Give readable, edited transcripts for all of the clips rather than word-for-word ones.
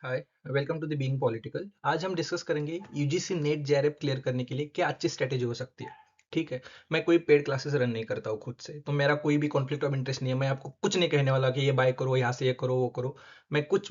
Hi, welcome to the being political. आज हम discuss करेंगे यूजीसी नेट जेआरएफ क्लियर करने के लिए क्या अच्छी स्ट्रेटेजी हो सकती है। ठीक है। मैं कोई पेड क्लासेस रन नहीं करता हूँ खुद से, तो मेरा कोई भी कॉन्फ्लिक्ट ऑफ इंटरेस्ट नहीं है। मैं आपको कुछ नहीं कहने वाला कि ये बाय करो, यहाँ से ये करो, वो करो।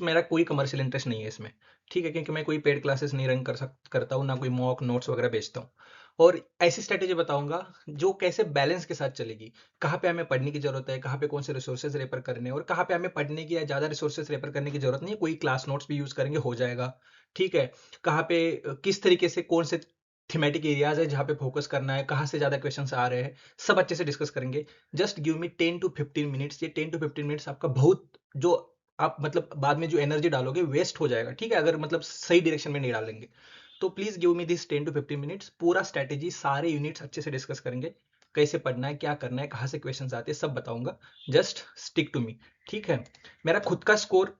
मेरा कोई कमर्शियल इंटरेस्ट नहीं है इसमें। ठीक है, क्योंकि मैं कोई पेड क्लासेस नहीं रन करता हूँ, ना कोई मॉक नोट्स वगैरह बेचता हूँ। और ऐसी स्ट्रेटेजी बताऊंगा जो कैसे बैलेंस के साथ चलेगी। कहाँ पे हमें पढ़ने की जरूरत है, कहाँ पे कौन से रिसोर्सेज रेफर करने हैं, और कहाँ पे हमें पढ़ने की या ज्यादा रिसोर्सेज रेफर करने की जरूरत नहीं है, कोई क्लास नोट्स भी यूज करेंगे हो जाएगा। ठीक है। कहाँ पे किस तरीके से कौन से थीमेटिक एरियाज है जहाँ पे फोकस करना है, कहाँ से ज्यादा क्वेश्चंस आ रहे हैं, सब अच्छे से डिस्कस करेंगे। Just give me 10 to 15 minutes. ये 10 to 15 मिनट्स आपका बहुत, जो आप मतलब बाद में जो एनर्जी डालोगे वेस्ट हो जाएगा। ठीक है, अगर मतलब सही डायरेक्शन में नहीं डालेंगे तो please give me this 10 to 15 minutes. पूरा स्ट्रेटेजी, सारे यूनिट्स अच्छे से डिस्कस करेंगे। कैसे पढ़ना है, क्या करना है, कहाँ से क्वेश्चंस आते हैं, सब बताऊंगा। Just stick to me. ठीक है। मेरा खुद का स्कोर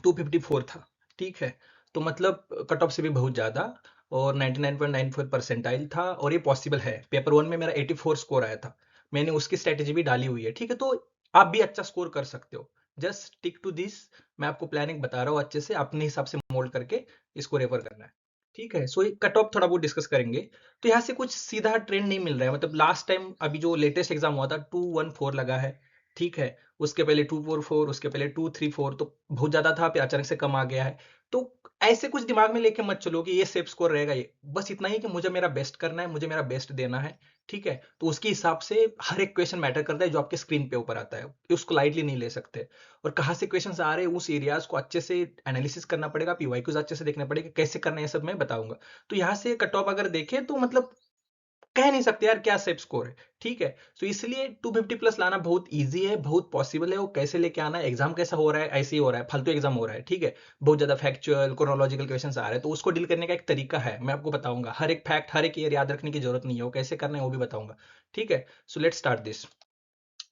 254 था। ठीक है। तो मतलब कट ऑफ से भी बहुत ज्यादा, और 99.94 परसेंटाइल था, और ये पॉसिबल है। पेपर वन में मेरा 84 स्कोर आया था। मैंने उसकी स्ट्रेटेजी भी डाली हुई है। ठीक है, तो आप भी अच्छा स्कोर कर सकते हो। Just stick to this. मैं आपको प्लानिंग बता रहा हूँ, अच्छे से अपने हिसाब से मोल्ड करके इसको रेफर करना है। ठीक है। सो ये कट ऑफ थोड़ा बहुत डिस्कस करेंगे। तो यहाँ से कुछ सीधा ट्रेंड नहीं मिल रहा है। मतलब लास्ट टाइम अभी जो लेटेस्ट एग्जाम हुआ था 214 लगा है। ठीक है। उसके पहले 244, उसके पहले 234, तो बहुत ज्यादा था, फिर अचानक से कम आ गया है। तो ऐसे कुछ दिमाग में लेके मत चलो कि ये सेफ स्कोर रहेगा। ये बस इतना ही कि मुझे मेरा बेस्ट करना है, मुझे मेरा बेस्ट देना है। ठीक है। तो उसके हिसाब से हर एक क्वेश्चन मैटर करता है जो आपके स्क्रीन पे ऊपर आता है, उसको लाइटली नहीं ले सकते। और कहाँ से क्वेश्चंस आ रहे हैं, उस एरियाज को अच्छे से एनालिसिस करना पड़ेगा, पीवाईक्यूज अच्छे से देखना पड़ेगा, कैसे करना है, ये सब मैं बताऊंगा। तो यहाँ से कट ऑफ अगर देखें तो मतलब कह नहीं सकते यार क्या सेफ स्कोर है। ठीक है। तो इसलिए 250 प्लस लाना बहुत इजी है, बहुत पॉसिबल है। वो कैसे लेके आना है, एग्जाम कैसा हो रहा है, ऐसे ही हो रहा है, फालतू एग्जाम हो रहा है। ठीक है। बहुत ज्यादा फैक्चुअल क्रोनोलॉजिकल क्वेश्चंस आ रहे हैं, तो उसको डील करने का एक तरीका है, मैं आपको बताऊंगा। हर एक फैक्ट, हर एक ईयर याद रखने की जरूरत नहीं है, वो कैसे करना है वो भी बताऊंगा। ठीक है। So let's start this.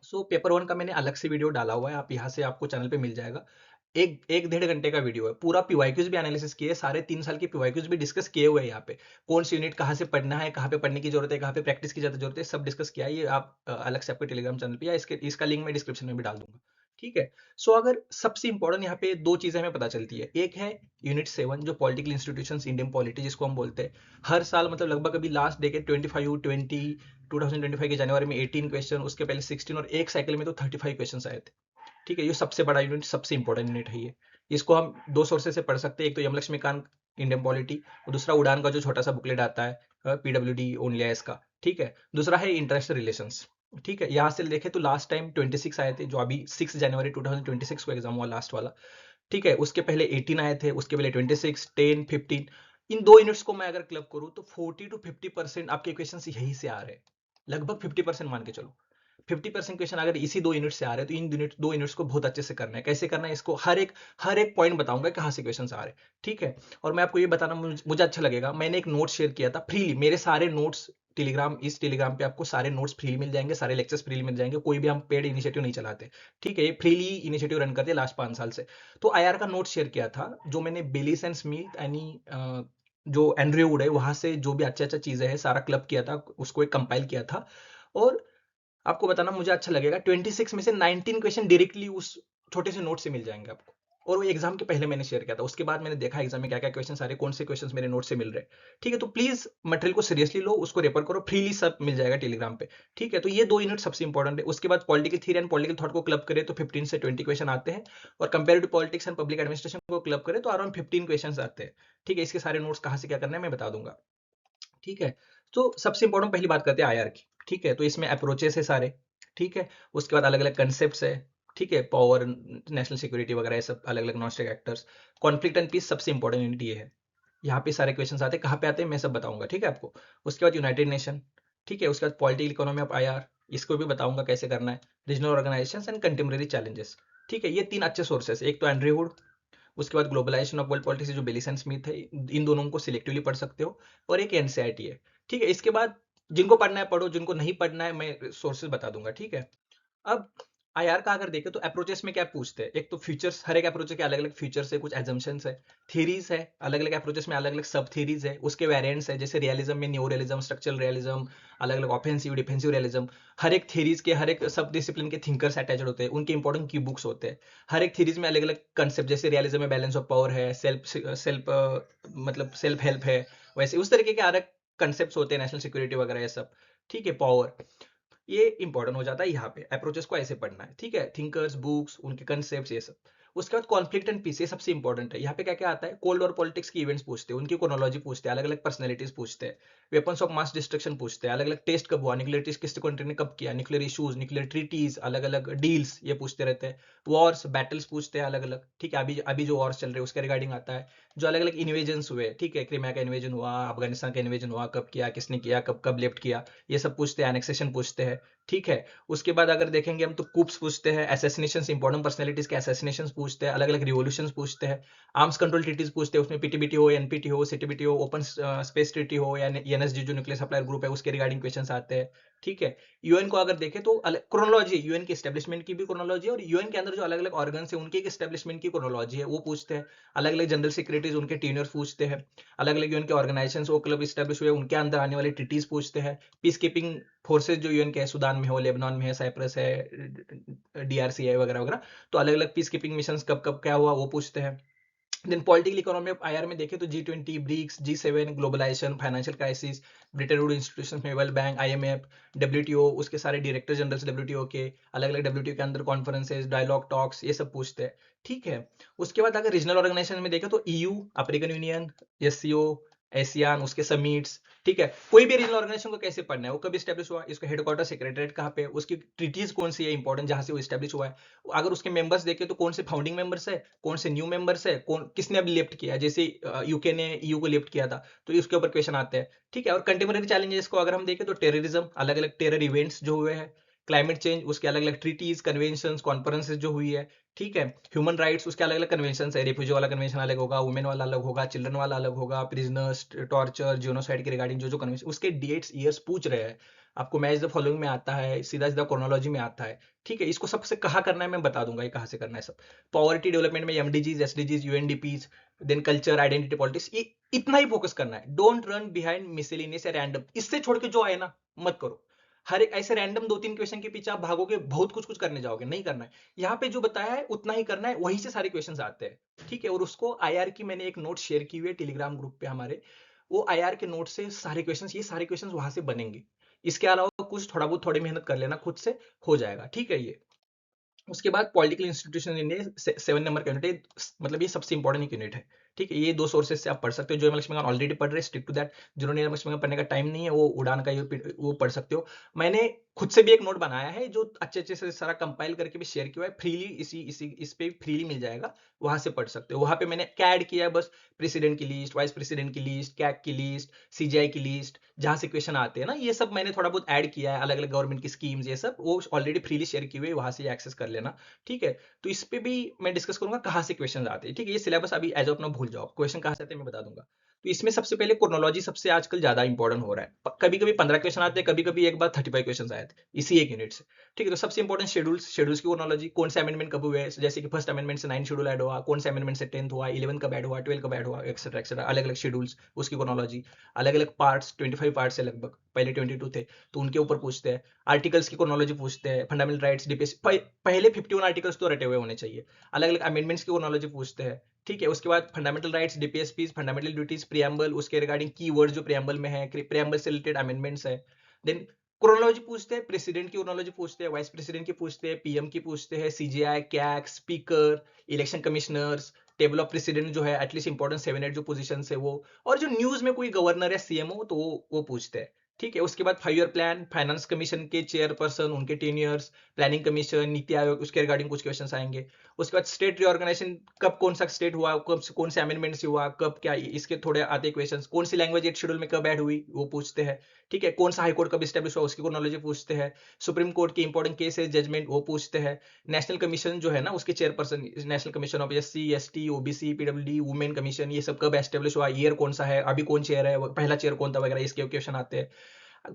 So paper one का मैंने अलग से वीडियो डाला हुआ है, आप यहाँ से आपको चैनल पे मिल जाएगा। एक एक 1.5 घंटे का वीडियो है, पूरा पीवाईक्यूज भी एनालिसिस किए, सारे 3 साल के पीवाईक्यूज भी डिस्कस किए हुए हैं यहाँ पे। कौन सी यूनिट कहाँ से पढ़ना है, कहाँ पे पढ़ने की जरूरत है, कहाँ पे प्रैक्टिस की ज्यादा जरूरत है, सब डिस्कस किया है। ये आप अलग से आपके टेलीग्राम चैनल पे, या इसका लिंक मैं डिस्क्रिप्शन में भी डाल दूंगा। ठीक है। सो अगर सबसे इंपॉर्टेंट यहाँ पे दो चीजें हमें पता चलती है। एक है यूनिट 7, जो पॉलिटिकल इंस्टीट्यूशन इंडियन पॉलिटी जिसको हम बोलते हैं। हर साल मतलब लगभग अभी लास्ट देखे 2025 के जनवरी में 18 क्वेश्चन, उसके पहले 16, और एक साइकिल में तो 35 क्वेश्चन आए थे। ठीक है। ये सबसे बड़ा यूनिट, सबसे इंपॉर्टेंट यूनिट है ये। इसको हम दो सोर्सेज से पढ़ सकते हैं, एक तो यम लक्ष्मीकांत इंडियन पॉलिटी, और दूसरा उड़ान का जो छोटा सा बुकलेट आता है पीडब्ल्यूडी ओनली एस का। ठीक है। दूसरा है इंटरनेशनल रिलेशंस। ठीक है। यहाँ से देखे तो लास्ट टाइम 26 आए थे, जो अभी 6 जनवरी 2026 को एग्जाम हुआ लास्ट वाला। ठीक है। उसके पहले 18 आए थे, उसके पहले 26, 10, 15। इन दो यूनिट्स को मैं अगर क्लब करूं तो 40 to 50% आपके क्वेश्चन यही से आ रहे हैं। लगभग 50% मान के चलो। 50% क्वेश्चन अगर इसी दो यूनिट से आ रहे हैं, तो इन दो यूनिट्स को बहुत अच्छे से करना है। कैसे करना है इसको, हर एक पॉइंट बताऊंगा कहाँ से क्वेश्चन आ रहे हैं। ठीक है। और मैं आपको ये बताना, मुझे अच्छा लगेगा, मैंने एक नोट शेयर किया था फ्रीली। मेरे सारे नोट्स इस टेलीग्राम पे आपको सारे नोट्स फ्री मिल जाएंगे, सारे लेक्चर्स फ्री मिल जाएंगे। कोई भी हम पेड इनिशिएटिव नहीं चलाते। ठीक है। ये फ्रीली इनिशिएटिव रन करते लास्ट 5 साल से। तो आईआर का नोट शेयर किया था, जो मैंने बेलिस एंड स्मिथ यानी जो एंड्रयू वुड है वहां से जो भी अच्छा अच्छा चीजें है सारा क्लब किया था, उसको एक कंपाइल किया था। और आपको बताना मुझे अच्छा लगेगा, 26 में से 19 क्वेश्चन डायरेक्टली उस छोटे से नोट से मिल जाएंगे आपको। और वो एग्जाम के पहले मैंने शेयर किया था, उसके बाद मैंने देखा एग्जाम में क्या क्या क्वेश्चन आ रहे, कौन से क्वेश्चन मेरे नोट से मिल रहे हैं। ठीक है। तो प्लीज मटेरियल को सीरियसली लो, उसको रेफर करो, फ्रीली सब मिल जाएगा टेलीग्राम पे। ठीक है। तो ये दो यूनिट सबसे इंपॉर्टेंट है। उसके बाद political theory and political thought को क्लब करें तो 15 से 20 क्वेश्चन आते हैं। और comparative politics and public administration को क्लब करें तो अराउंड 15 क्वेश्चन आते हैं। ठीक है। इसके सारे नोट्स कहाँ से क्या करना है मैं बता दूंगा। ठीक है। तो सबसे इंपॉर्टेंट पहली बात करते हैं आईआर की। ठीक है। तो इसमें अप्रोचेस है सारे। ठीक है। उसके बाद अलग अलग कंसेप्ट है। ठीक है। पावर, नेशनल सिक्योरिटी वगैरह, ये सब अलग अलग non state actors. Conflict and peace सबसे इंपॉर्टेंट यूनिट ये है। यहाँ पे सारे क्वेश्चन आते हैं, कहाँ पे आते हैं मैं सब बताऊंगा। ठीक है आपको। उसके बाद यूनाइटेड नेशन। ठीक है। उसके बाद पॉलिटिकल इकोनॉमी ऑफ आईआर, इसको भी बताऊंगा कैसे करना है। Regional organisation and contemporary challenges. ठीक है। ये तीन अच्छे सोर्सेस, एक तो एंड्रयू वुड, उसके बाद ग्लोबलाइजेशन ऑफ वर्ल्ड पॉलिटिक्स जो बेलिस एंड स्मिथ है, इन दोनों को सिलेक्टिवली पढ़ सकते हो। और एक एनसीईआरटी है। ठीक है। इसके बाद जिनको पढ़ना है पढ़ो, जिनको नहीं पढ़ना है मैं सोर्सेज बता दूंगा। ठीक है। अब आईआर का अगर देखें तो अप्रोचेस में क्या पूछते हैं, एक तो फीचर्स, हर एक अप्रोच के अलग अलग फीचर्स है, कुछ एजम्पशंस है, थ्योरीज है, अलग अलग अप्रोचेस में अलग अलग सब थ्योरीज है, उसके वेरिएंट्स है, जैसे रियलिज्म में न्यू रियलिज्म, स्ट्रक्चरल रियलिज्म, अलग अलग ऑफेंसिव डिफेंसिव रियलिज्म। हर एक थ्योरीज के, हर एक सब डिसिप्लिन के थिंकर्स अटैच्ड होते हैं, उनके इंपॉर्टेंट की बुक्स होते हैं। हर एक थ्योरीज में अलग अलग कंसेप्ट, जैसे रियलिज्म में बैलेंस ऑफ पावर है, सेल्फ सेल्फ मतलब सेल्फ हेल्प है, वैसे उस तरीके के अलग कंसेप्ट होते हैं, नेशनल सिक्योरिटी वगैरह ये सब। ठीक है, पावर, ये इंपॉर्टेंट हो जाता है यहाँ पे, अप्रोचेस को ऐसे पढ़ना है। ठीक है, थिंकर्स, बुक्स, उनके कंसेप्ट, ये सब। उसके बाद कॉन्फ्लिक्ट एंड पीस, ये सबसे इंपॉर्टेंट है। यहाँ पे क्या क्या आता है, कोल्ड और पॉलिटिक्स की इवेंट्स पूछते हैं, उनकी क्रोनोलॉजी पूछते हैं, अलग अलग पर्सनैलिटीज पूछते हैं, वेपन्स ऑफ मास डिस्ट्रक्शन पूछते हैं, अलग अलग टेस्ट कब हुआ, न्यूक्लियर टेस्ट किस कंट्री ने कब किया, न्यूक्लियर इशूज, न्यूक्लियर ट्रीटीज, अलग अलग डील्स, ये पूछते रहते हैं। वॉर्स, बैटल्स पूछते हैं अलग अलग। ठीक है, अभी अभी जो वॉर्स चल रहे हैं उसके रिगार्डिंग आता है। जो अलग अलग इन्वेजन हुए, ठीक है, क्रीमिया का इन्वेजन हुआ, अफगानिस्तान का इन्वेजन हुआ, कब किया, किसने किया, कब कब लेफ्ट किया, ये सब पूछते हैं, एनेक्सेशन पूछते हैं। ठीक है, उसके बाद अगर देखेंगे हम तो कूप्स पूछते हैं, असैसिनेशंस, इंपॉर्टेंट पर्सनैलिटीज के असैसिनेशंस पूछते हैं, अलग अलग रिवॉल्यूशंस पूछते हैं, आर्म्स कंट्रोल ट्रीटीज पूछते हैं, उसमें पीटीबीटी हो, एनपीटी हो, सीटीबीटी हो, ओपन स्पेस ट्रीटी हो, या एनएसजी जो न्यूक्लियर सप्लायर ग्रुप है उसके रिगार्डिंग क्वेश्चंस आते हैं। ठीक है, यूएन को अगर देखें तो क्रोनोलॉजी, यूएन की एस्टेब्लिशमेंट की भी क्रोनोलॉजी, और यूएन के अंदर जो अलग अलग ऑर्गन है उनके एस्टेब्लिशमेंट की क्रोनोलॉजी है वो पूछते हैं। अलग अलग जनरल सेक्रेटरीज, उनके टीनियर्स पूछते हैं। अलग अलग यूएन के ऑर्गेनाइजेशंस वो क्लब स्टैब्लिश हुए, उनके अंदर आने वाले ट्रीटीज पूछते हैं। पीस कीपिंग फोर्सेज जो यूएन के है, सूडान में हो, लेबनान में है, साइप्रस है, डीआरसी है, वगैरह वगैरह। तो अलग अलग पीस कीपिंग मिशन कब कब क्या हुआ वो पूछते हैं। Then political economy of IR में देखें तो G20, BRICS, G7, globalisation, financial crisis, Bretton Wood institution में वर्ल्ड बैंक, आईएमएफ, डब्ल्यूटीओ, उसके सारे डायरेक्टर जनरल्स डब्ल्यूटीओ के, अलग अलग डब्ल्यूटीओ के अंदर कॉन्फ्रेंसेस, डायलॉग, टॉक्स, ये सब पूछते हैं। ठीक है, उसके बाद अगर रीजनल ऑर्गेनाइजेशन में देखें तो EU, African Union, SCO, ASEAN, उसके समिट्स। ठीक है, कोई भी रीजनल ऑर्गेनाइजेशन को कैसे पढ़ना है, वो कब स्टैब्लिश हुआ, इसका हेडक्वार्टर सेक्रेटरीट कहाँ पे है, उसकी ट्रीटीज कौन सी है इंपॉर्टेंट जहां से वो स्टैब्लिश हुआ है। अगर उसके मेंबर्स देखें तो कौन से फाउंडिंग मेंबर्स है, कौन से न्यू मेंबर्स है, कौन किसने अभी लेफ्ट किया, जैसे यूके ने ईयू को लेफ्ट किया था, तो इसके ऊपर क्वेश्चन आते हैं। ठीक है, और कंटेम्पररी चैलेंजेस को अगर हम देखें तो टेररिज्म, अलग अलग टेरर इवेंट्स जो हुए हैं, क्लाइमेट चेंज, उसके अलग अलग ट्रीटीज, कन्वेंशन, कॉन्फ्रेंसेस जो हुई है। ठीक है, ह्यूमन राइट्स, उसके अलग अलग कन्वेंशन है, रिफ्यूजी वाला कन्वेंशन अलग होगा, वुमेन वाला अलग होगा, चिल्ड्रन वाला अलग होगा, प्रिजनर्स, टॉर्चर, जीनोसाइड के रिगार्डिंग जो जो कन्वेंशन, उसके डेट्स ईयर्स पूछ रहे हैं। आपको मैच द फॉलोइंग में आता है, सीधा सीधा क्रोनोलॉजी में आता है। ठीक है, इसको सबसे कहाँ करना है मैं बता दूंगा, ये कहाँ से करना है सब। पॉवर्टी डेवलपमेंट में MDGs, SDGs, UNDPs, then culture, identity politics, ये इतना ही फोकस करना है। डोंट रन बिहाइंड मिसलेनियस या रैंडम, इससे छोड़ के जो आए ना मत करो। हर एक ऐसे रैंडम दो तीन क्वेश्चन के पीछे आप भागोगे, बहुत कुछ कुछ करने जाओगे, नहीं करना है। यहाँ पे जो बताया है उतना ही करना है, वहीं से सारे क्वेश्चंस आते हैं। ठीक है, और उसको आईआर की मैंने एक नोट शेयर की हुई है टेलीग्राम ग्रुप पे हमारे, वो आईआर के नोट से सारे क्वेश्चंस, ये सारे क्वेश्चंस वहां से बनेंगे। इसके अलावा कुछ थोड़ा बहुत थोड़ी मेहनत कर लेना खुद से, हो जाएगा। ठीक है, ये उसके बाद पॉलिटिकल इंस्टीट्यूशन इंडिया 7 नंबर का यूनिट है, मतलब ये सबसे इंपॉर्टेंट यूनिट है। ठीक है, ये दो सोर्सेज से आप पढ़ सकते हो, जो लक्ष्मी ऑलरेडी पढ़ रहे, स्टिक टू दैट। जिन्होंने लक्ष्मी पढ़ने का टाइम नहीं है वो उड़ान का ये वो पढ़ सकते हो। मैंने खुद से भी एक नोट बनाया है जो अच्छे अच्छे से सारा कंपाइल करके भी शेयर किया है फ्रीली, इसी इस पे फ्रीली मिल जाएगा, वहां से पढ़ सकते हो। वहां पे मैंने क्या ऐड किया है, बस प्रेसिडेंट की लिस्ट, वाइस प्रेसिडेंट की लिस्ट, कैग की लिस्ट, सीजीआई की लिस्ट, जहां से क्वेश्चन आते हैं ना, ये सब मैंने थोड़ा बहुत ऐड किया है, अलग अलग गवर्नमेंट की स्कीम्स, ये सब वो ऑलरेडी फ्रीली शेयर की हुई है, वहां से एक्सेस कर लेना। ठीक है, तो इस पे भी मैं डिस्कस करूंगा कहाँ से क्वेश्चन आते हैं। ठीक है, ये सिलेबस अभी एज ऑफ नाउ भूल जाओ, क्वेश्चन कहाँ से आते हैं मैं बता दूंगा। तो इसमें सबसे पहले क्रोनोलॉजी सबसे आजकल ज्यादा इंपॉर्टेंट हो रहा है, कभी कभी 15 क्वेश्चन आते हैं, कभी कभी एक बार 35 क्वेश्चन आए थे इसी एक यूनिट से। ठीक है, तो सबसे इंपॉर्टेंट शेड्यूल्स, शेड्यूल्स की क्रोनोलॉजी, कौन से अमेंडमेंट कब हुए, जैसे कि फर्स्ट अमेंडमेंट से 9 शेड्यूल ऐड हुआ, कौन से अमेंडमेंट से 10th हुआ, 11 कब ऐड हुआ, 12 कब ऐड हुआ, एक्सेट्रा एक्सेट्रा, अलग अलग शेड्यूल्स, उसकी क्रोनोलॉजी। अलग अलग पार्ट्स, 25 पार्ट्स है लगभग, पहले 22 थे, तो उनके ऊपर पूछते हैं। आर्टिकल्स की क्रोनोलॉजी पूछते हैं, फंडामेंटल राइट्स, डीपीएस, पहले 51 आर्टिकल्स तो रटे हुए होने चाहिए। अलग अलग अमेंडमेंट्स की क्रोनोलॉजी पूछते हैं। ठीक है, उसके बाद fundamental rights, DPSPs, fundamental duties, preamble, उसके रिगार्डिंग कीवर्ड जो प्रियम्बल में है, प्रियम्बल से रिलेटेड अमेंडमेंट्स है। देन क्रोनोलॉजी पूछते हैं, प्रेसिडेंट की क्रोनोलॉजी पूछते हैं, वाइस प्रेसिडेंट की पूछते हैं, पीएम की पूछते हैं, CGI, CAG, speaker, election commissioners, table of president जो है, एटलीस्ट इंपॉर्टेंट 7 8 जो पोजीशन है वो, और जो न्यूज में कोई गवर्नर या सीएमओ तो वो पूछते हैं। ठीक है, उसके बाद 5 ईयर प्लान, फाइनेंस कमीशन के चेयरपर्सन, उनके 10 years, planning commission, NITI Aayog, उसके रिगार्डिंग कुछ क्वेश्चन आएंगे। उसके बाद स्टेट रिऑर्गेनाइजेशन, कब कौन सा स्टेट हुआ, कब कौन से अमेंडमेंट्स हुआ, कब क्या, इसके थोड़े आते क्वेश्चंस। कौन सी लैंग्वेज एट शेड्यूल में कब ऐड हुई वो पूछते हैं। ठीक है, कौन सा हाई कोर्ट कब स्टैब्लिश हुआ उसकी नॉलेज पूछते हैं। सुप्रीम कोर्ट की इंपॉर्टेंट केसेस, जजमेंट, वो पूछते हैं। नेशनल कमीशन जो है ना, उसके chairperson, national commission of SC, ST, OBC, PWD, women commission, ये सब कब एस्टेब्लिश हुआ, ईयर कौन सा है, अभी कौन चेयर है, पहला चेयर कौन था, वगैरह इसके क्वेश्चन आते हैं।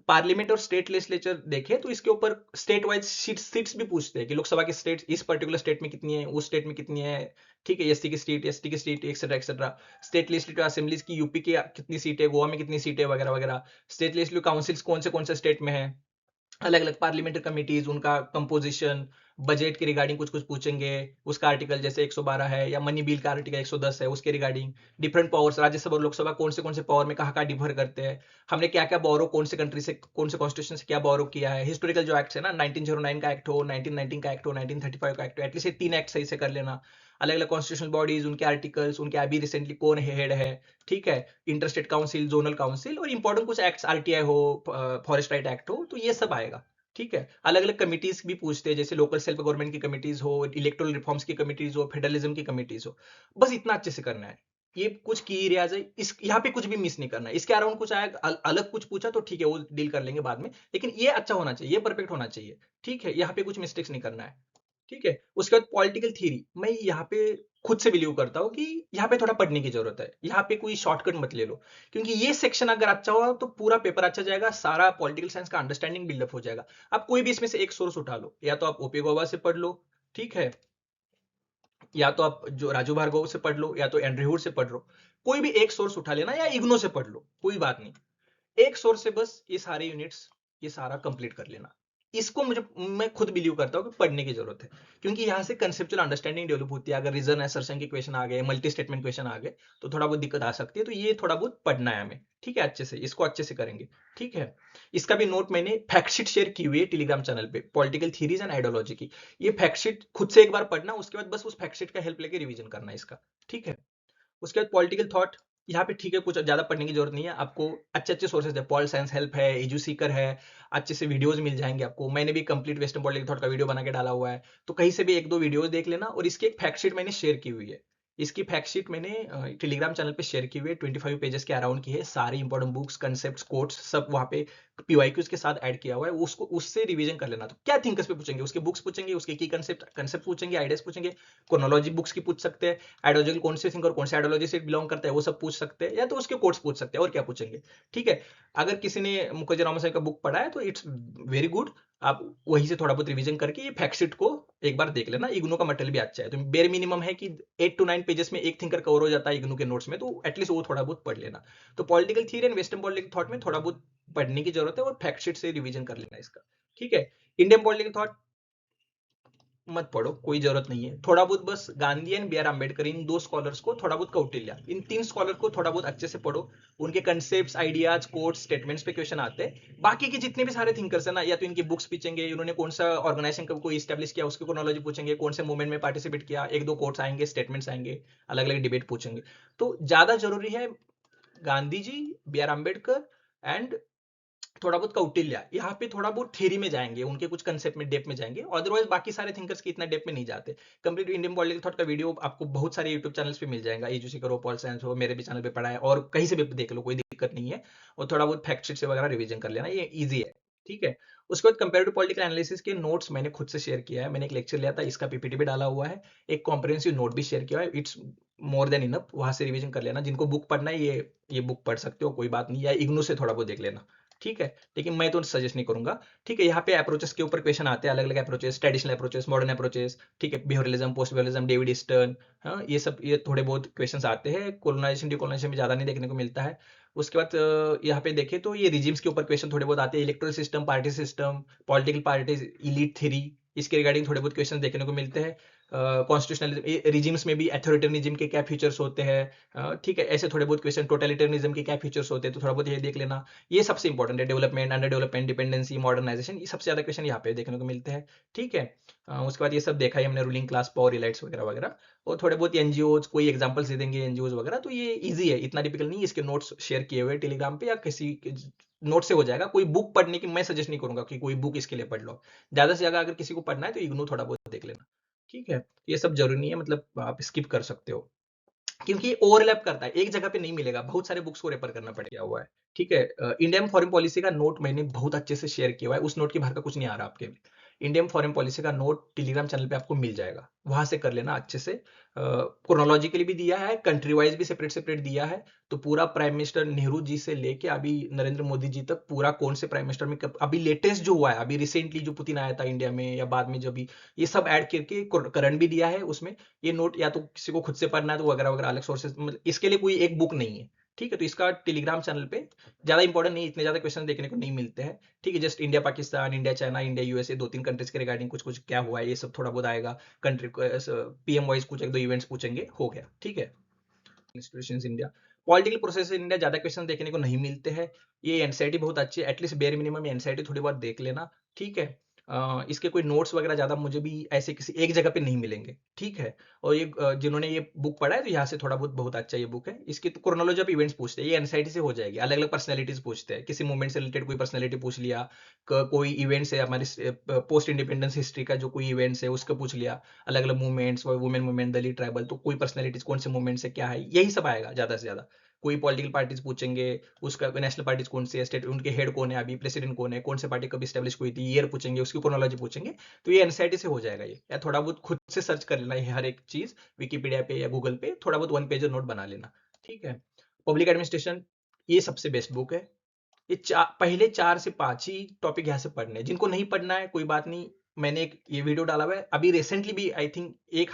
पार्लियामेंट और स्टेट लेजिस्लेचर देखें तो इसके ऊपर स्टेट वाइज सीट्स भी पूछते हैं कि लोकसभा की स्टेट इस पर्टिकुलर स्टेट में कितनी है, उस स्टेट में कितनी है, ठीक है, एससी की सीट, एसटी की seat, etcetera etcetera. State legislative assemblies की यूपी की कितनी सीट है, गोवा में कितनी सीट है, वगैरह वगैरह। स्टेट लेजिस्लेटिव काउंसिल्स कौन से स्टेट में है, अलग अलग पार्लियामेंट्री कमिटीज, उनका कंपोजिशन, बजट के रिगार्डिंग कुछ कुछ पूछेंगे, उसका आर्टिकल जैसे 112 है, या मनी बिल का आर्टिकल 110 है, उसके रिगार्डिंग। डिफरेंट पावर्स, राज्यसभा और लोकसभा कौन से पावर में कहाँ कहाँ डिफर करते हैं, हमने क्या क्या बोरो, कौन से कंट्री से, कौन से कॉन्स्टिट्यूशन से क्या बोरो किया है, हिस्टोरिकल जो एक्ट है ना, 1909 का एक्ट हो, 1919 का एक्ट हो, 1935 का एक्ट हो, एटलीस्ट ये 3 एक्ट सही से कर लेना। अलग अलग कॉन्स्टिट्यूशनल बॉडीज, उनके आर्टिकल्स, उनके अभी रिसेंटली कौन हेड है, ठीक है, इंटरस्टेट काउंसिल, जोनल काउंसिल, और इंपॉर्टेंट कुछ एक्ट्स, आरटीआई हो, फॉरेस्ट राइट एक्ट हो, तो ये सब आएगा। ठीक है, अलग अलग कमिटीज भी पूछते हैं, जैसे लोकल सेल्फ गवर्नमेंट की कमिटीज हो, इलेक्टोरल रिफॉर्म्स की कमिटीज हो, फेडरलिज्म की कमिटीज हो। बस इतना अच्छे से करना है। ये कुछ की एरियाज है, इस यहाँ पे कुछ भी मिस नहीं करना है। इसके अराउंड कुछ आया, अलग कुछ पूछा तो ठीक है, वो डील कर लेंगे बाद में, लेकिन ये अच्छा होना चाहिए, ये परफेक्ट होना चाहिए। ठीक है, यहाँ पे कुछ मिस्टेक्स नहीं करना है। ठीक है, उसके बाद पॉलिटिकल थ्योरी, मैं यहाँ पे खुद से बिलीव करता हूँ कि यहाँ पे थोड़ा पढ़ने की जरूरत है, यहाँ पे कोई शॉर्टकट मत ले लो, क्योंकि ये सेक्शन अगर अच्छा हुआ तो पूरा पेपर अच्छा जाएगा, सारा पॉलिटिकल साइंस का अंडरस्टैंडिंग बिल्डअप हो जाएगा। आप कोई भी इसमें से एक सोर्स उठा लो, या तो आप ओपी गोवा से पढ़ लो, ठीक है, या तो आप जो राजू भार्गव से पढ़ लो, या तो एंड्रयू से पढ़ लो, कोई भी एक सोर्स उठा लेना, या इग्नो से पढ़ लो, कोई बात नहीं। एक सोर्स से बस ये सारे यूनिट्स, ये सारा कंप्लीट कर लेना। इसको मुझे, मैं खुद बिलीव करता हूँ कि पढ़ने की जरूरत है, क्योंकि यहाँ से कंसेप्चुअल अंडरस्टैंडिंग डेवलप होती है। अगर रीजन असर्शन के क्वेश्चन आ गए, मल्टी स्टेटमेंट क्वेश्चन आ गए, तो थोड़ा बहुत दिक्कत आ सकती है, तो ये थोड़ा बहुत पढ़ना है हमें। ठीक है, अच्छे से इसको अच्छे से करेंगे। ठीक है, इसका भी नोट मैंने फैक्ट शीट शेयर की हुई है टेलीग्राम चैनल पे, पॉलिटिकल थीरीज एंड आइडियोलॉजी की। ये फैक्ट शीट खुद से एक बार पढ़ना, उसके बाद बस उस फैक्ट शीट का हेल्प लेके रिवीजन करना है इसका। ठीक है, उसके बाद पॉलिटिकल थॉट, यहाँ पे ठीक है, कुछ ज्यादा पढ़ने की जरूरत नहीं है आपको। अच्छे अच्छे सोर्सेज है, पॉल साइंस हेल्प है, एजू सीकर है, अच्छे से वीडियोस मिल जाएंगे आपको। मैंने भी कंप्लीट वेस्टर्न पॉलिटिकल थॉट का वीडियो बना के डाला हुआ है, तो कहीं से भी एक दो वीडियोस देख लेना। और इसकी एक फैक्ट शीट मैंने शेयर की हुई है, इसकी फैक्ट शीट मैंने टेलीग्राम चैनल पे शेयर की हुई है, 25 पेजेस के अराउंड की है, सारी इंपॉर्टेंट बुक्स, कंसेप्ट, कोट्स सब वहाँ पे पीवाईक्यूज के साथ ऐड किया हुआ है, उसको उससे रिवीजन कर लेना। तो क्या थिंकर्स पे पूछेंगे, उसके बुक्स पूछेंगे, उसके की कंसेप्ट पूछेंगे, आइडियाज पूछेंगे, क्रोनोलॉजी बुक्स की पूछ सकते हैं, आइडियोलॉजी कौन से थिंकर कौन से आइडियोलॉजी से बिलोंग करता है वो सब पूछ सकते हैं, या तो उसके कोट्स पूछ सकते हैं, और क्या पूछेंगे। ठीक है, अगर किसी ने मुखर्जी रामासामी का बुक पढ़ा है तो इट्स वेरी गुड, आप वहीं से थोड़ा बहुत रिवीजन करके ये फैक्ट शीट को एक बार देख लेना। इग्नू का मटेरियल भी अच्छा है, तो बेर मिनिमम है कि 8 to 9 पेजेस में एक थिंकर कवर हो जाता है इग्नू के नोट्स में, तो एटलीस्ट वो थोड़ा बहुत पढ़ लेना। तो political theory and western political thought में थोड़ा बहुत पढ़ने की जरूरत है, और फैक्ट शीट से रिवीजन कर लेना इसका। ठीक है, इंडियन पॉलिटिकल थॉट मत पढ़ो, कोई जरूरत नहीं है। थोड़ा बहुत बस Gandhi and B R Ambedkar, इन दो स्कॉलर्स को, थोड़ा बहुत कौटिल्य, इन 3 स्कॉलर को थोड़ा बहुत अच्छे से पढ़ो। उनके कंसेप्ट, आइडियाज, कोट्स, स्टेटमेंट्स पे क्वेश्चन आते हैं। बाकी के जितने भी सारे थिंकर्स है ना, या तो इनकी बुक्स पूछेंगे, इन्होंने कौन सा ऑर्गेनाइजेशन को इस्टेब्लिश किया उसकी क्रोनोलॉजी पूछेंगे, कौन से मूवमेंट में पार्टिसिपेट किया, एक दो कोट्स आएंगे, स्टेटमेंट्स आएंगे, अलग अलग डिबेट पूछेंगे। तो ज्यादा जरूरी है Gandhi ji, B R Ambedkar and थोड़ा बहुत कौटिल्य, यहाँ पे थोड़ा बहुत थ्योरी में जाएंगे, उनके कुछ कंसेप्ट में डेप में जाएंगे, अदरवाइज बाकी सारे थिंकर्स की इतना डेप में नहीं जाते। कंप्लीट इंडियन पॉलिटिकल थॉट का वीडियो आपको बहुत सारे यूट्यूब चैनल्स पे मिल जाएगा, एजूसी करो, पॉल साइंस हो, मेरे भी चैनल पे पढ़ा है, और कहीं से भी देख लो, कोई दिक्कत नहीं है। और थोड़ा बहुत फैक्ट शीट से वगैरह रिवीजन कर लेना, ये ईजी है। ठीक है, उसके बाद कंपेरेटिव पॉलिटिकल एनालिसिस के नोट्स मैंने खुद से शेयर किया है, मैंने एक लेक्चर लिया था, इसका पीपीटी भी डाला हुआ है, एक कॉम्प्रिहेंसिव नोट भी शेयर किया है, इट्स मोर देन इनफ, वहां से रिवीजन कर लेना। जिनको बुक पढ़ना है ये बुक पढ़ सकते हो, कोई बात नहीं, या इग्नू से थोड़ा बहुत देख लेना। ठीक है, लेकिन मैं तो सजेस्ट नहीं करूंगा। ठीक है, यहाँ पे अप्रोचेस के ऊपर क्वेश्चन आते हैं, अलग अलग approaches, traditional approaches, modern approaches, ठीक है, behaviourism, post behaviourism, David eastern, हाँ, ये सब, ये थोड़े बहुत क्वेश्चंस आते हैं। कोलोनाइजेशन डिकोलोनाइजेशन में ज्यादा नहीं देखने को मिलता है। उसके बाद यहाँ पे देखें तो ये रिजिम्स के ऊपर क्वेश्चन थोड़े बहुत आते हैं, electoral system, party system, political parties, elite theory, इसके रिगार्डिंग थोड़े बहुत क्वेश्चन देखने को मिलते हैं। कॉन्स्टिट्यूशनल रिजिम्स में भी अथॉरिटेरिज्म के क्या फीचर्स होते हैं, ठीक है, ऐसे थोड़े बहुत क्वेश्चन, टोटलिटेरिज्म के क्या फीचर्स होते हैं, तो थोड़ा बहुत ये देख लेना। ये सबसे इंपॉर्टेंट है, development, under development, dependency, modernisation, ये सबसे ज्यादा क्वेश्चन यहाँ पे देखने को मिलते हैं। ठीक है, उसके बाद ये सब देखा ही हमने, रूलिंग क्लास, पावर रिलेट्स वगैरह वगैरह, और थोड़े बहुत एनजीओ, कोई एग्जांपल्स दे देंगे एनजीओ वगैरह, तो ये इजी है, इतना डिफिकल्ट नहीं है। इसके नोट्स शेयर किए हुए टेलीग्राम पे, या किसी नोट से हो जाएगा। कोई बुक पढ़ने की मैं सजेस्ट नहीं करूंगा कि कोई बुक इसके लिए पढ़ लो, ज्यादा से ज्यादा अगर किसी को पढ़ना है तो इग्नू थोड़ा बहुत देख लेना। ठीक है, ये सब जरूरी नहीं है, मतलब आप स्किप कर सकते हो, क्योंकि ये ओवरलैप करता है, एक जगह पे नहीं मिलेगा, बहुत सारे बुक्स को रेफर करना पड़ेगा हुआ है। ठीक है, इंडियन फॉरेन पॉलिसी का नोट मैंने बहुत अच्छे से शेयर किया हुआ है, उस नोट के बाहर का कुछ नहीं आ रहा आपके। इंडियन फॉरेन पॉलिसी का नोट टेलीग्राम चैनल पे आपको मिल जाएगा, वहां से कर लेना अच्छे से। क्रोनोलॉजिकली भी दिया है, कंट्री वाइज भी सेपरेट सेपरेट दिया है। तो पूरा प्राइम मिनिस्टर नेहरू जी से लेके अभी नरेंद्र मोदी जी तक पूरा कौन से प्राइम मिनिस्टर में अभी लेटेस्ट जो हुआ है, अभी रिसेंटली जो पुतिन आया था इंडिया में या बाद में जो भी, ये सब ऐड करके करंट भी दिया है उसमें। ये नोट या तो किसी को खुद से पढ़ना है तो वगैरह वगैरह अलग सोर्सेज, मतलब इसके लिए कोई एक बुक नहीं है। ठीक है, तो इसका टेलीग्राम चैनल पे ज्यादा इंपॉर्टेंट नहीं, इतने ज्यादा क्वेश्चन देखने को नहीं मिलते हैं। ठीक है, just India Pakistan, India China, India USA, 2-3 countries के रिगार्डिंग कुछ कुछ क्या हुआ है ये सब थोड़ा बहुत आएगा। कंट्री पीएम वाइज कुछ एक दो इवेंट्स पूछेंगे, हो गया। ठीक है, institutions India, political process in India ज्यादा क्वेश्चन देखने को नहीं मिलते हैं। ये एनसीईआरटी बहुत अच्छी है, एटलीस्ट बेयर मिनिमम एनसीईआरटी थोड़ी बहुत देख लेना। ठीक है, इसके कोई नोट्स वगैरह ज्यादा मुझे भी ऐसे किसी एक जगह पे नहीं मिलेंगे। ठीक है, और ये जिन्होंने ये बुक पढ़ा है तो यहाँ से थोड़ा बहुत बहुत अच्छा ये बुक है। इसकी तो क्रोनोलॉजी ऑफ इवेंट्स पूछते हैं, ये एनसीईआरटी से हो जाएगी। अलग अलग पर्सनैलिटीज पूछते हैं, किसी मूवमेंट से रिलेटेड कोई पर्सनैलिटी पूछ लिया, कोई इवेंट्स है हमारी पोस्ट इंडिपेंडेंस हिस्ट्री का जो कोई इवेंट्स है उसको पूछ लिया, अलग अलग मूवमेंट्स, वुमेन मूवमेंट, दलित ट्राइबल, तो कोई पर्सनैलिटीज कौन से मूवमेंट से क्या है, यही सब आएगा ज्यादा से ज्यादा। कोई पॉलिटिकल पार्टीज पूछेंगे, उसका नेशनल पार्टीज कौन सी है, स्टेट उनके हेड कौन है, अभी प्रेसिडेंट कौन है, कौन से पार्टी कब स्टैब्लिश हुई थी, ईयर पूछेंगे, उसकी क्रोनोलॉजी पूछेंगे। तो ये एनसीईआरटी से हो जाएगा ये, या थोड़ा बहुत खुद से सर्च कर लेना है हर एक चीज, विकिपीडिया पे या गूगल पे थोड़ा बहुत वन पेजर नोट बना लेना। ठीक है, पब्लिक एडमिनिस्ट्रेशन ये सबसे बेस्ट बुक है। ये पहले 4 से 5 ही टॉपिक यहाँ से पढ़ने हैं, जिनको नहीं पढ़ना है कोई बात नहीं। मैंने एक ये वीडियो डाला हुआ है अभी रिसेंटली भी, आई थिंक एक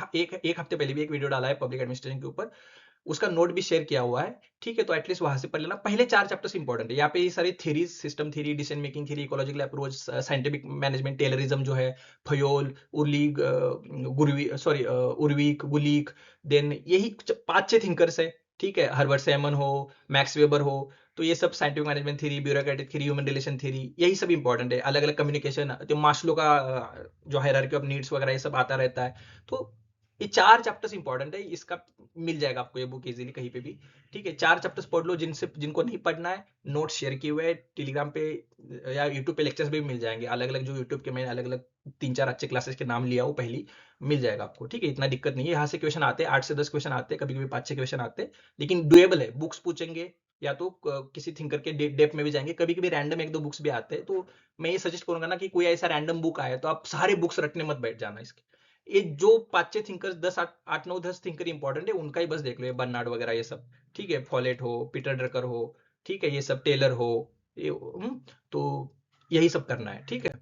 हफ्ते पहले भी एक वीडियो डाला है पब्लिक एडमिनिस्ट्रेशन के ऊपर, उसका नोट भी शेयर किया हुआ है। ठीक है, तो एटलीस्ट वहां से पढ़ लेना। पहले 4 चैप्टर्स इंपॉर्टेंट है, यहाँ पे ये सारी theories, system theory, decision making theory, ecological approach, scientific management, Taylorism जो है, फयोल, उर्लीग, गुरवी, सॉरी, उर्वीक, गुलीक, देन यही 5-6 थिंकर्स है। ठीक है, हर्बर्ट सैमन हो, मैक्स वेबर हो, तो ये सब scientific management theory, bureaucratic theory, human relation theory, यही सब इंपॉर्टेंट है। अलग अलग कम्युनिकेशन, जो मास्लो का जो हायरार्की ऑफ नीड्स वगैरह ये सब आता रहता है। तो ये 4 चैप्टर्स इंपॉर्टेंट है, इसका मिल जाएगा आपको ये बुक इजीली कहीं पे भी। ठीक है, 4 चैप्टर्स पढ़ लो, जिनसे जिनको नहीं पढ़ना है नोट्स शेयर किए हुए हैं टेलीग्राम पे या यूट्यूब पे, लेक्चर्स भी मिल जाएंगे अलग अलग, जो यूट्यूब के मैंने अलग अलग 3-4 अच्छे क्लासेस के नाम लिया हो पहली, मिल जाएगा आपको। ठीक है, इतना दिक्कत नहीं है, यहाँ से क्वेश्चन आते हैं, 8 से 10 क्वेश्चन आते हैं, कभी कभी 5-6 क्वेश्चन आते हैं, लेकिन डुएबल है। बुक्स पूछेंगे या तो किसी थिंकर के डेप्थ में भी जाएंगे, कभी कभी रैंडम 1-2 बुक्स भी आते हैं। तो मैं ये सजेस्ट करूंगा ना कि कोई ऐसा रैंडम बुक आए तो आप सारे बुक्स रटने मत बैठ जाना इसके। ये जो 5-6 थिंकर्स, 10 8 9 10 थिंकर इंपॉर्टेंट है, उनका ही बस देख लो, ये बर्नार्ड वगैरह ये सब। ठीक है, फॉलेट हो, पीटर ड्रकर हो, ठीक है, ये सब टेलर हो, ये तो यही सब करना है। ठीक है,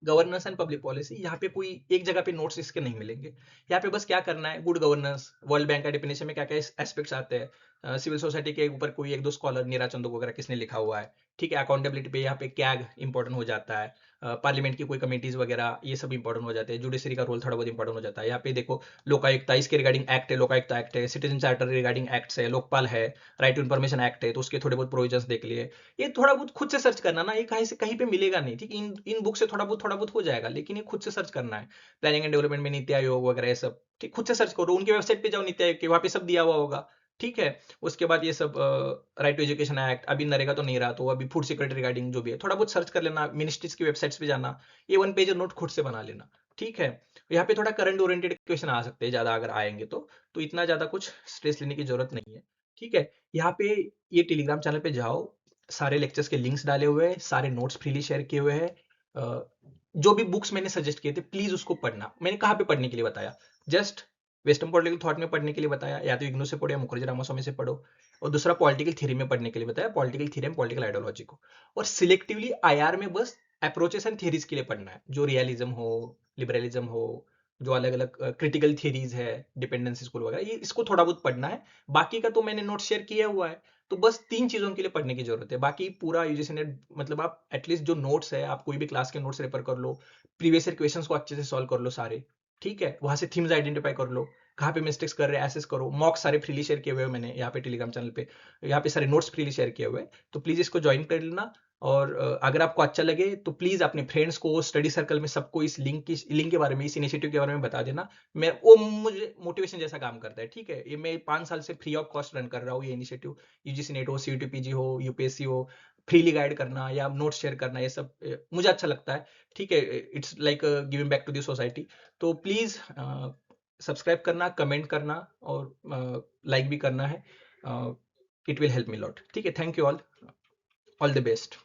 गवर्नेंस एंड पब्लिक पॉलिसी, यहाँ पे कोई एक जगह पे नोट्स इसके नहीं मिलेंगे। यहाँ पे बस क्या करना है, गुड गवर्नेंस, वर्ल्ड बैंक का डेफिनेशन में क्या क्या एस्पेक्ट्स आते हैं, सिविल सोसाइटी के ऊपर कोई 1-2 स्कॉलर, नीरा चंदोक वगैरह किसने लिखा हुआ है। ठीक है, अकाउंटेबिलिटी पे यहाँ पे कैग इंपॉर्टेंट हो जाता है, पार्लियामेंट की कोई कमिटीज वगैरह ये सब इंपॉर्टेंट हो जाते हैं, जुडिशरी का रोल थोड़ा बहुत इंपॉर्टेंट हो जाता है। यहाँ पे देखो, लोकायुक्ता, इसके रिगार्डिंग एक्ट है, लोकायुक्ता एक्ट है, सिटीजन चार्टर रिगार्डिंग एक्ट्स है, लोकपाल है, राइट टू इन्फॉर्मेशन एक्ट है, तो उसके थोड़े बहुत प्रोविजंस देख लिए। ये थोड़ा बहुत खुद से सर्च करना ना, ये कहीं से कहीं पे मिलेगा नहीं। ठीक, इन इन बुक से थोड़ा बहुत हो जाएगा, लेकिन ये खुद से सर्च करना है। प्लानिंग एंड डेवलपमेंट में नीति आयोग वगैरह ये सब, ठीक, खुद से सर्च करो, उनकी वेबसाइट पे जाओ नीति आयोग के, वहां पे सब दिया हुआ होगा। ठीक है, उसके बाद ये सब राइट टू एजुकेशन एक्ट, अभी नरेगा तो नहीं रहा, तो अभी फूड सिक्योरिटी रिगार्डिंग जो भी है थोड़ा बहुत सर्च कर लेना, मिनिस्ट्रीज की वेबसाइट्स पे जाना, ये 1 पेज नोट खुद से बना लेना। ठीक है, यहाँ पे थोड़ा करंट ओरिएंटेड क्वेश्चन आ सकते हैं ज्यादा, अगर आएंगे तो इतना ज्यादा कुछ स्ट्रेस लेने की जरूरत नहीं है। ठीक है, यहाँ पे ये टेलीग्राम चैनल पे जाओ, सारे लेक्चर्स के लिंक्स डाले हुए हैं, सारे नोट्स फ्रीली शेयर किए हुए हैं। जो भी बुक्स मैंने सजेस्ट किए थे प्लीज उसको पढ़ना। मैंने कहाँ पे पढ़ने के लिए बताया, जस्ट वेस्टर्न पॉलिटिकल थॉट में पढ़ने के लिए बताया, या तो इग्नू से पढ़ो या मुखर्जी रामास्वामी से पढ़ो। और दूसरा पॉलिटिकल थ्योरी में पढ़ने के लिए बताया, political theory and political ideology को। और सिलेक्टिवली आईआर में बस अप्रोचेस एंड थ्योरीज के लिए पढ़ना है, जो रियलिज्म हो, लिबरलिज्म हो, जो अलग अलग क्रिटिकल थ्योरीज है, डिपेंडेंसी स्कूल वगैरह, ये इसको थोड़ा बहुत पढ़ना है। बाकी का तो मैंने नोट शेयर किया हुआ है। तो बस 3 चीजों के लिए पढ़ने की जरूरत है, बाकी पूरा यूजीसी नेट, मतलब आप एटलीस्ट जो नोट्स है, आप कोई भी क्लास के नोट्स रेफर कर लो, प्रीवियस ईयर क्वेश्चंस को अच्छे से सॉल्व कर लो सारे। ठीक है, वहां से थीम्स आइडेंटिफाई कर लो, कहाँ पे मिस्टेक्स कर रहे हैं एसेस करो। मॉक सारे फ्रीली शेयर किए हुए हैं मैंने यहाँ पे टेलीग्राम चैनल पे, यहाँ पे सारे नोट्स फ्रीली शेयर किए हुए हैं, तो प्लीज इसको ज्वाइन कर लेना। और अगर आपको अच्छा लगे तो प्लीज अपने फ्रेंड्स को, स्टडी सर्कल में सबको इस लिंक के बारे में, इस इनिशिएटिव के बारे में बता देना। मैं वो मुझे मोटिवेशन जैसा काम करता है। ठीक है, ये मैं 5 साल से फ्री ऑफ कॉस्ट रन कर रहा हूँ ये इनिशिएटिव। यूजीसी नेट हो, सीयूटी पीजी हो, यूपीएससी हो, फ्रीली गाइड करना या नोट शेयर करना, ये सब मुझे अच्छा लगता है। ठीक है, it's like giving back to the society. तो प्लीज सब्सक्राइब करना, कमेंट करना और लाइक भी करना है। It will help me lot. ठीक है, thank you all the best.